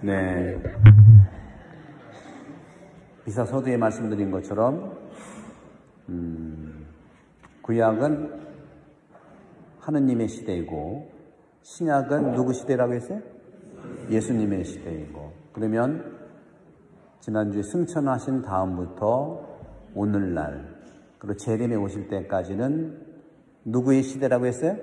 네. 이사 서두에 말씀드린 것처럼 구약은 하느님의 시대이고 신약은 누구 시대라고 했어요? 예수님의 시대이고. 그러면 지난주에 승천하신 다음부터 오늘날 그리고 재림에 오실 때까지는 누구의 시대라고 했어요?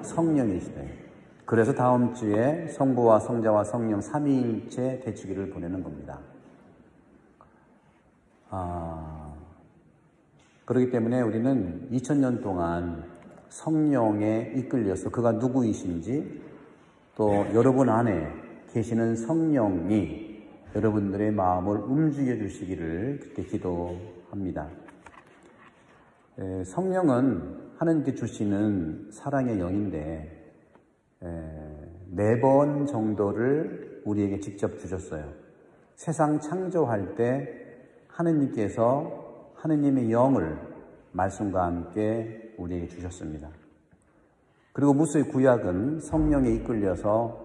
성령의 시대. 그래서 다음 주에 성부와 성자와 성령 삼위일체 대축일을 보내는 겁니다. 그렇기 때문에 우리는 2000년 동안 성령에 이끌려서 그가 누구이신지 또 여러분 안에 계시는 성령이 여러분들의 마음을 움직여 주시기를 그렇게 기도합니다. 성령은 하나님께 주시는 사랑의 영인데 4번 정도를 우리에게 직접 주셨어요. 세상 창조할 때 하느님께서 하느님의 영을 말씀과 함께 우리에게 주셨습니다. 그리고 무수의 구약은 성령에 이끌려서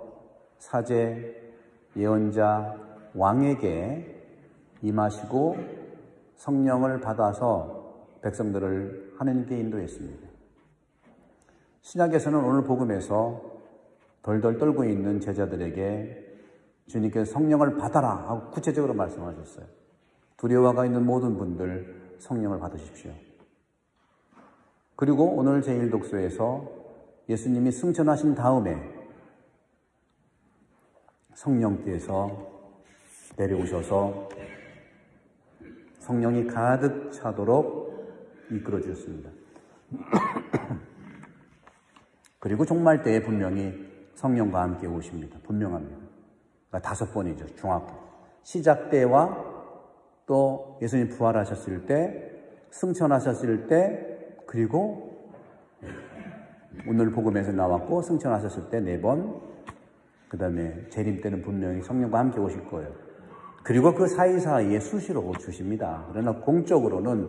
사제, 예언자, 왕에게 임하시고 성령을 받아서 백성들을 하느님께 인도했습니다. 신약에서는 오늘 복음에서 덜덜 떨고 있는 제자들에게 주님께서 성령을 받아라 하고 구체적으로 말씀하셨어요. 두려워가 있는 모든 분들 성령을 받으십시오. 그리고 오늘 제1독서에서 예수님이 승천하신 다음에 성령께서 내려오셔서 성령이 가득 차도록 이끌어 주셨습니다. 그리고 종말 때에 분명히 성령과 함께 오십니다. 분명합니다. 그러니까 5번이죠. 정확히. 시작 때와 또 예수님 부활하셨을 때, 승천하셨을 때, 그리고 오늘 복음에서 나왔고 승천하셨을 때 4번, 그 다음에 재림 때는 분명히 성령과 함께 오실 거예요. 그리고 그 사이사이에 수시로 주십니다. 그러나 공적으로는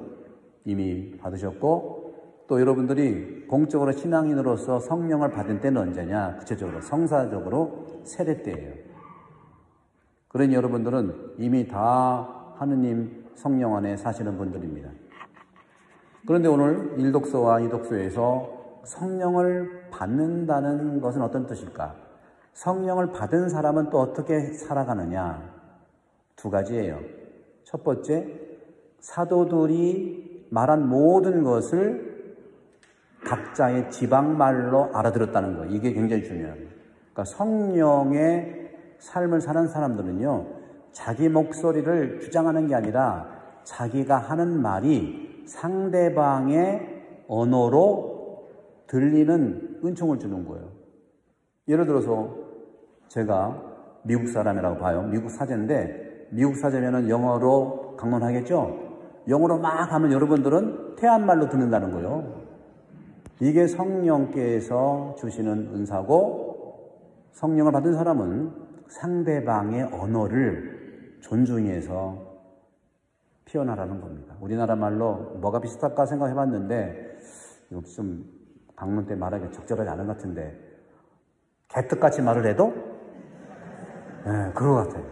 이미 받으셨고 또 여러분들이 공적으로 신앙인으로서 성령을 받은 때는 언제냐? 구체적으로 성사적으로 세례 때예요. 그러니 여러분들은 이미 다 하느님 성령 안에 사시는 분들입니다. 그런데 오늘 1독서와 2독서에서 성령을 받는다는 것은 어떤 뜻일까? 성령을 받은 사람은 또 어떻게 살아가느냐? 2가지예요. 첫 번째, 사도들이 말한 모든 것을 각자의 지방말로 알아들었다는 거. 이게 굉장히 중요합니다. 그러니까 성령의 삶을 사는 사람들은요, 자기 목소리를 주장하는 게 아니라 자기가 하는 말이 상대방의 언어로 들리는 은총을 주는 거예요. 예를 들어서 제가 미국 사람이라고 봐요. 미국 사제인데 미국 사제면은 영어로 강론하겠죠? 영어로 막 하면 여러분들은 태안말로 듣는다는 거예요. 이게 성령께서 주시는 은사고 성령을 받은 사람은 상대방의 언어를 존중해서 피어나라는 겁니다. 우리나라 말로 뭐가 비슷할까 생각해 봤는데 이거 좀 방문 때 말하기 적절하지 않은 것 같은데 개떡같이 말을 해도 네, 그런 것 같아요.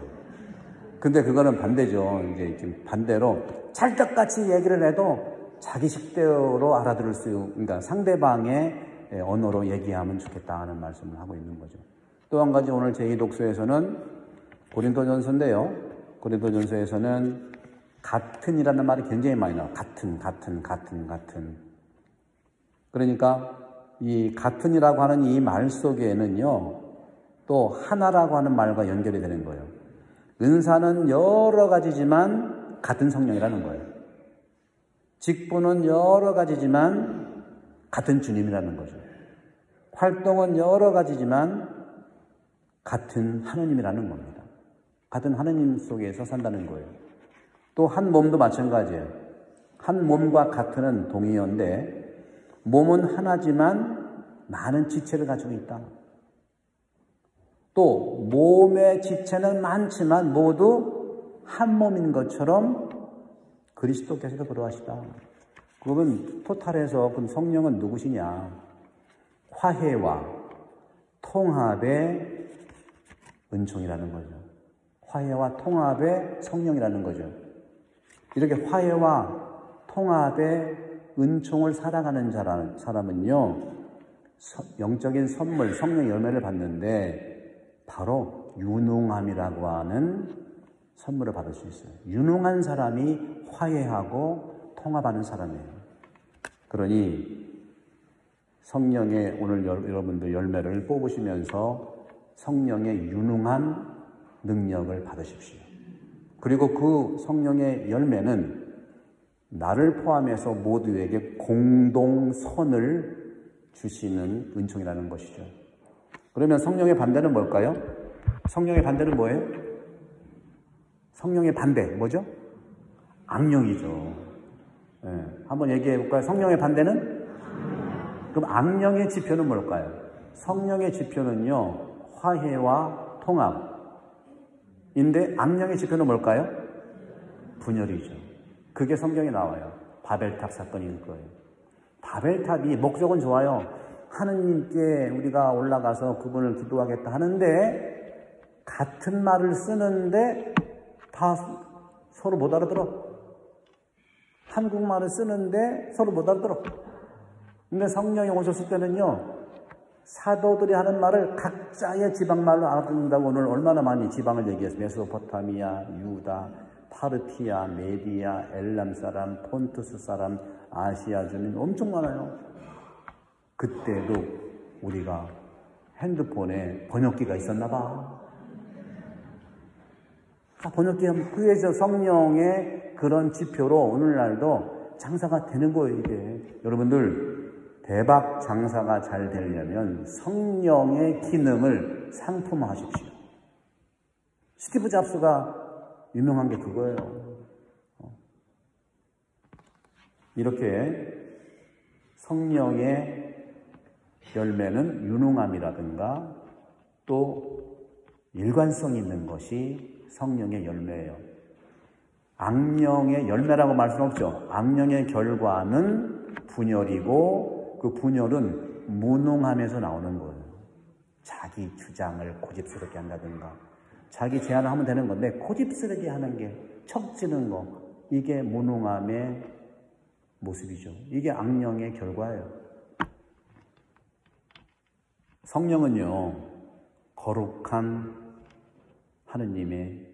근데 그거는 반대죠. 이제 지금 반대로 찰떡같이 얘기를 해도 자기 식대로 알아들을 그러니까 상대방의 언어로 얘기하면 좋겠다 하는 말씀을 하고 있는 거죠. 또 한 가지 오늘 제2독서에서는 고린도전서인데요. 고린도전서에서는 같은이라는 말이 굉장히 많이 나와요. 같은. 그러니까 이 같은이라고 하는 이 말 속에는요, 또 하나라고 하는 말과 연결이 되는 거예요. 은사는 여러 가지지만 같은 성령이라는 거예요. 직분은 여러 가지지만 같은 주님이라는 거죠. 활동은 여러 가지지만 같은 하느님이라는 겁니다. 같은 하느님 속에서 산다는 거예요. 또 한 몸도 마찬가지예요. 한 몸과 같은은 동의어인데 몸은 하나지만 많은 지체를 가지고 있다. 또 몸의 지체는 많지만 모두 한 몸인 것처럼 그리스도께서도 그러하시다. 그러면 토탈에서 그 성령은 누구시냐? 화해와 통합의 은총이라는 거죠. 화해와 통합의 성령이라는 거죠. 이렇게 화해와 통합의 은총을 살아가는 사람은요, 영적인 선물, 성령의 열매를 받는데 바로 유능함이라고 하는 선물을 받을 수 있어요. 유능한 사람이 화해하고 통합하는 사람이에요. 그러니 성령의 오늘 여러분들 열매를 뽑으시면서 성령의 유능한 능력을 받으십시오. 그리고 그 성령의 열매는 나를 포함해서 모두에게 공동선을 주시는 은총이라는 것이죠. 그러면 성령의 반대는 뭘까요? 성령의 반대는 뭐예요? 성령의 반대 뭐죠? 악령이죠. 네. 한번 얘기해 볼까요? 성령의 반대는? 그럼 악령의 지표는 뭘까요? 성령의 지표는요, 화해와 통합인데 악령의 지표는 뭘까요? 분열이죠. 그게 성경에 나와요. 바벨탑 사건일 거예요. 바벨탑이 목적은 좋아요. 하느님께 우리가 올라가서 그분을 기도하겠다 하는데 같은 말을 쓰는데 다 서로 못 알아들어. 한국말을 쓰는데 서로 못 알아들어. 근데 성령이 오셨을 때는요, 사도들이 하는 말을 각자의 지방말로 알아듣는다고 오늘 얼마나 많이 지방을 얘기했어요. 메소포타미아, 유다, 파르티아, 메디아, 엘람 사람, 폰투스 사람, 아시아 주민 엄청 많아요. 그때도 우리가 핸드폰에 번역기가 있었나 봐. 번역기하면 그에서 성령의 그런 지표로 오늘날도 장사가 되는 거예요, 이게. 여러분들, 대박 장사가 잘 되려면 성령의 기능을 상품화하십시오. 스티브 잡스가 유명한 게 그거예요. 이렇게 성령의 열매는 유능함이라든가 또 일관성 있는 것이 성령의 열매예요. 악령의 열매라고 말씀 없죠. 악령의 결과는 분열이고 그 분열은 무능함에서 나오는 거예요. 자기 주장을 고집스럽게 한다든가 자기 제안을 하면 되는 건데 고집스럽게 하는 게 척지는 거, 이게 무능함의 모습이죠. 이게 악령의 결과예요. 성령은요, 거룩한 하느님의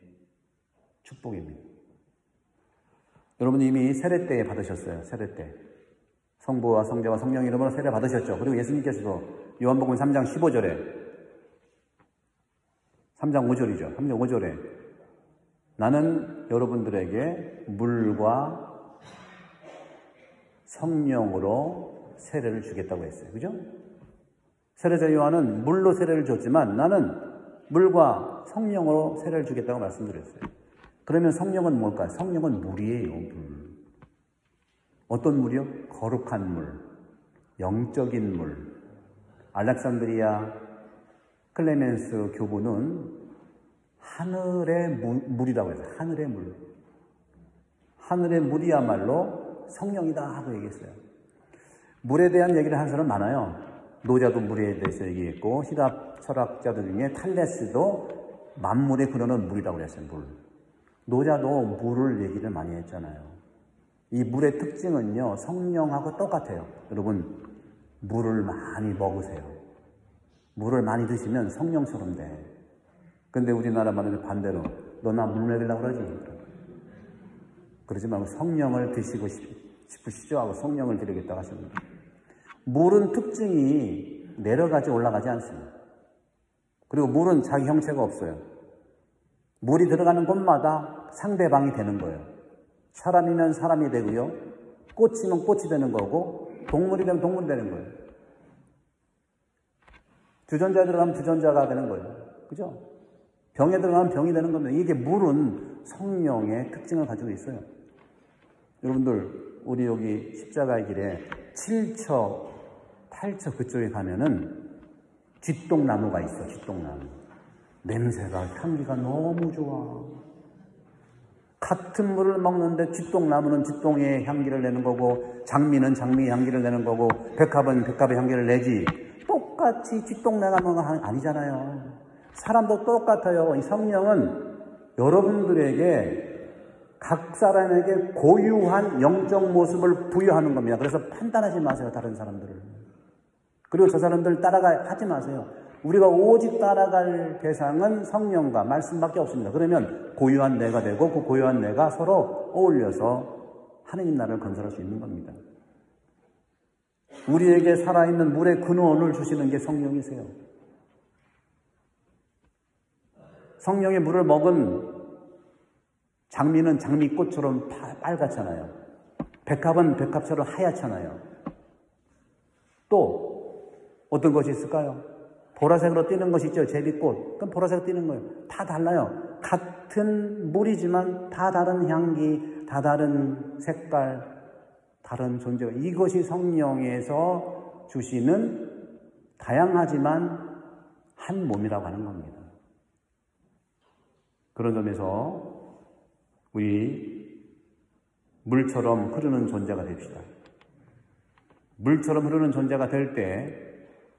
축복입니다. 여러분 이미 세례 때 받으셨어요. 세례 때. 성부와 성자와 성령 이름으로 세례 받으셨죠. 그리고 예수님께서도 요한복음 3장 15절에 3장 5절이죠. 3장 5절에 나는 여러분들에게 물과 성령으로 세례를 주겠다고 했어요. 그죠? 세례자 요한은 물로 세례를 줬지만 나는 물과 성령으로 세례를 주겠다고 말씀드렸어요. 그러면 성령은 뭘까요? 성령은 물이에요. 물. 어떤 물이요? 거룩한 물, 영적인 물. 알렉산드리아 클레멘스 교부는 하늘의 물이라고 해서 하늘의 물. 하늘의 물이야말로 성령이다 하고 얘기했어요. 물에 대한 얘기를 하는 사람 많아요. 노자도 물에 대해서 얘기했고希腊 철학자들 중에 탈레스도 만물의 근원은 물이라고 그랬어요. 물. 노자도 물을 얘기를 많이 했잖아요. 이 물의 특징은요, 성령하고 똑같아요. 여러분, 물을 많이 먹으세요. 물을 많이 드시면 성령처럼 돼. 근데 우리나라 말은 반대로, 너 나 물 먹이려고 그러지? 그러지 말고 성령을 드시고 싶으시죠? 하고 성령을 드리겠다고 하십니다. 물은 특징이 내려가지 올라가지 않습니다. 그리고 물은 자기 형체가 없어요. 물이 들어가는 곳마다 상대방이 되는 거예요. 사람이면 사람이 되고요. 꽃이면 꽃이 되는 거고 동물이 되면 동물이 되는 거예요. 주전자에 들어가면 주전자가 되는 거예요. 그죠? 병에 들어가면 병이 되는 겁니다. 이게 물은 성령의 특징을 가지고 있어요. 여러분들 우리 여기 십자가의 길에 7처, 8처 그쪽에 가면은 쥐똥나무가 있어. 쥐똥나무. 냄새가 향기가 너무 좋아. 같은 물을 먹는데 쥐똥나무는 쥐똥의 향기를 내는 거고 장미는 장미의 향기를 내는 거고 백합은 백합의 향기를 내지 똑같이 쥐똥나무가 아니잖아요. 사람도 똑같아요. 이 성령은 여러분들에게 각 사람에게 고유한 영적 모습을 부여하는 겁니다. 그래서 판단하지 마세요, 다른 사람들을. 그리고 저 사람들 하지 마세요. 우리가 오직 따라갈 대상은 성령과 말씀밖에 없습니다. 그러면 고유한 내가 되고 그 고유한 내가 서로 어울려서 하느님 나라를 건설할 수 있는 겁니다. 우리에게 살아있는 물의 근원을 주시는 게 성령이세요. 성령의 물을 먹은 장미는 장미꽃처럼 빨갛잖아요. 백합은 백합처럼 하얗잖아요. 또 어떤 것이 있을까요? 보라색으로 띄는 것이 있죠. 제비꽃. 그럼 보라색으로 띄는 거예요. 다 달라요. 같은 물이지만 다 다른 향기, 다 다른 색깔, 다른 존재가. 이것이 성령에서 주시는 다양하지만 한 몸이라고 하는 겁니다. 그런 점에서 우리 물처럼 흐르는 존재가 됩시다. 물처럼 흐르는 존재가 될 때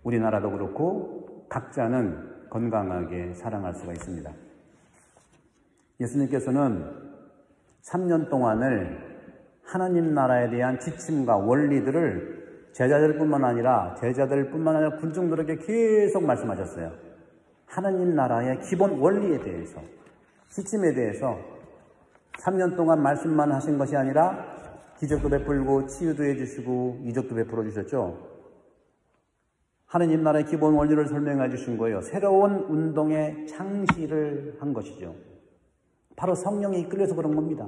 우리나라도 그렇고 각자는 건강하게 사랑할 수가 있습니다. 예수님께서는 3년 동안을 하나님 나라에 대한 지침과 원리들을 제자들뿐만 아니라 군중들에게 계속 말씀하셨어요. 하나님 나라의 기본 원리에 대해서, 지침에 대해서 3년 동안 말씀만 하신 것이 아니라 기적도 베풀고 치유도 해주시고 이적도 베풀어 주셨죠. 하나님 나라의 기본 원리를 설명해 주신 거예요. 새로운 운동의 창시를 한 것이죠. 바로 성령이 이끌려서 그런 겁니다.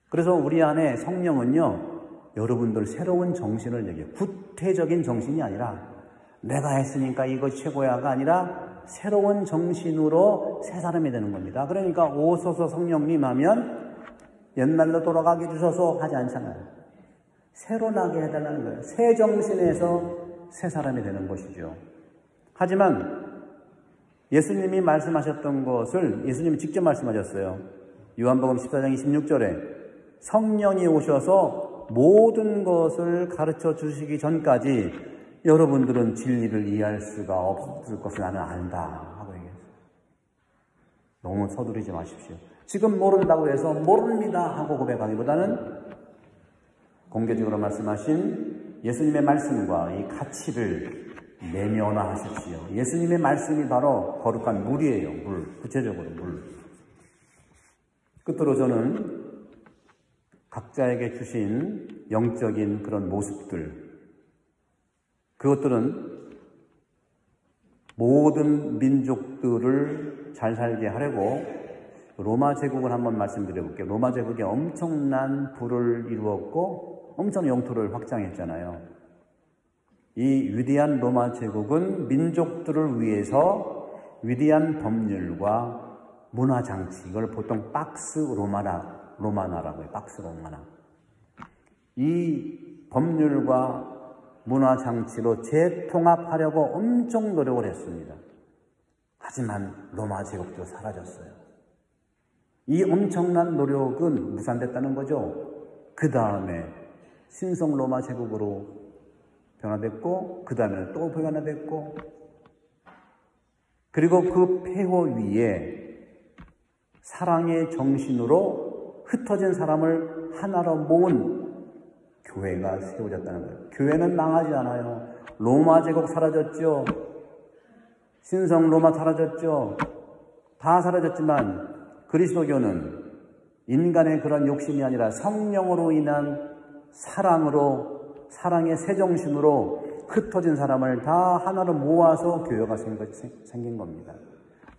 그래서 우리 안에 성령은요, 여러분들 새로운 정신을 얘기해요. 구태적인 정신이 아니라 내가 했으니까 이거 최고야가 아니라 새로운 정신으로 새 사람이 되는 겁니다. 그러니까 오소서 성령님 하면 옛날로 돌아가게 해주셔서 하지 않잖아요. 새로 나게 해달라는 거예요. 새 정신에서 새 사람이 되는 것이죠. 하지만 예수님이 말씀하셨던 것을 예수님이 직접 말씀하셨어요. 요한복음 14장 26절에 성령이 오셔서 모든 것을 가르쳐 주시기 전까지 여러분들은 진리를 이해할 수가 없을 것을 나는 안다 하고 얘기했어요. 너무 서두르지 마십시오. 지금 모른다고 해서 모릅니다 하고 고백하기보다는 공개적으로 말씀하신 예수님의 말씀과 이 가치를 내면화하십시오. 예수님의 말씀이 바로 거룩한 물이에요. 물. 구체적으로 물. 끝으로 저는 각자에게 주신 영적인 그런 모습들, 그것들은 모든 민족들을 잘 살게 하려고 로마 제국을 한번 말씀드려 볼게요. 로마 제국이 엄청난 부를 이루었고 엄청난 영토를 확장했잖아요. 이 위대한 로마 제국은 민족들을 위해서 위대한 법률과 문화장치, 이걸 보통 박스 로마나라고 해요. 박스 로마나. 이 법률과 문화장치로 재통합하려고 엄청 노력을 했습니다. 하지만 로마 제국도 사라졌어요. 이 엄청난 노력은 무산됐다는 거죠. 그 다음에 신성 로마 제국으로 변화됐고, 그 다음에 또 변화됐고, 그리고 그 폐허 위에 사랑의 정신으로 흩어진 사람을 하나로 모은 교회가 세워졌다는 거예요. 교회는 망하지 않아요. 로마 제국 사라졌죠. 신성 로마 사라졌죠. 다 사라졌지만 그리스도교는 인간의 그런 욕심이 아니라 성령으로 인한 사랑으로, 사랑의 새정신으로 흩어진 사람을 다 하나로 모아서 교회가 생긴 겁니다.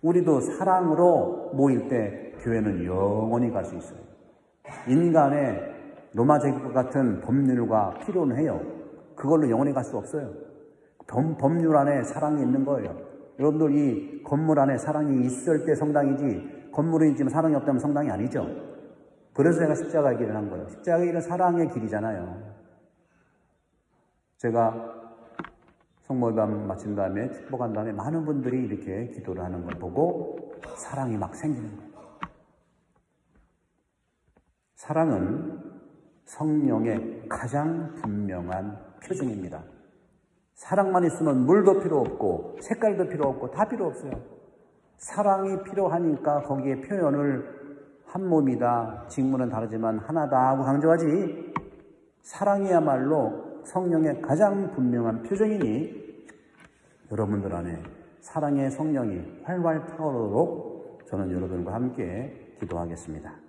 우리도 사랑으로 모일 때 교회는 영원히 갈 수 있어요. 인간의 로마 제국 같은 법률과 필요는 해요. 그걸로 영원히 갈 수 없어요. 법률 안에 사랑이 있는 거예요. 여러분들 이 건물 안에 사랑이 있을 때 성당이지, 건물이 있지만 사랑이 없다면 성당이 아니죠. 그래서 제가 십자가의 길을 한 거예요. 십자가의 길은 사랑의 길이잖아요. 제가 성모예반 마친 다음에 축복한 다음에 많은 분들이 이렇게 기도를 하는 걸 보고 사랑이 막 생기는 거예요. 사랑은 성령의 가장 분명한 표징입니다. 사랑만 있으면 물도 필요 없고 색깔도 필요 없고 다 필요 없어요. 사랑이 필요하니까 거기에 표현을 한 몸이다, 직무는 다르지만 하나다 하고 강조하지, 사랑이야말로 성령의 가장 분명한 표정이니 여러분들 안에 사랑의 성령이 활활 타오르도록 저는 여러분과 함께 기도하겠습니다.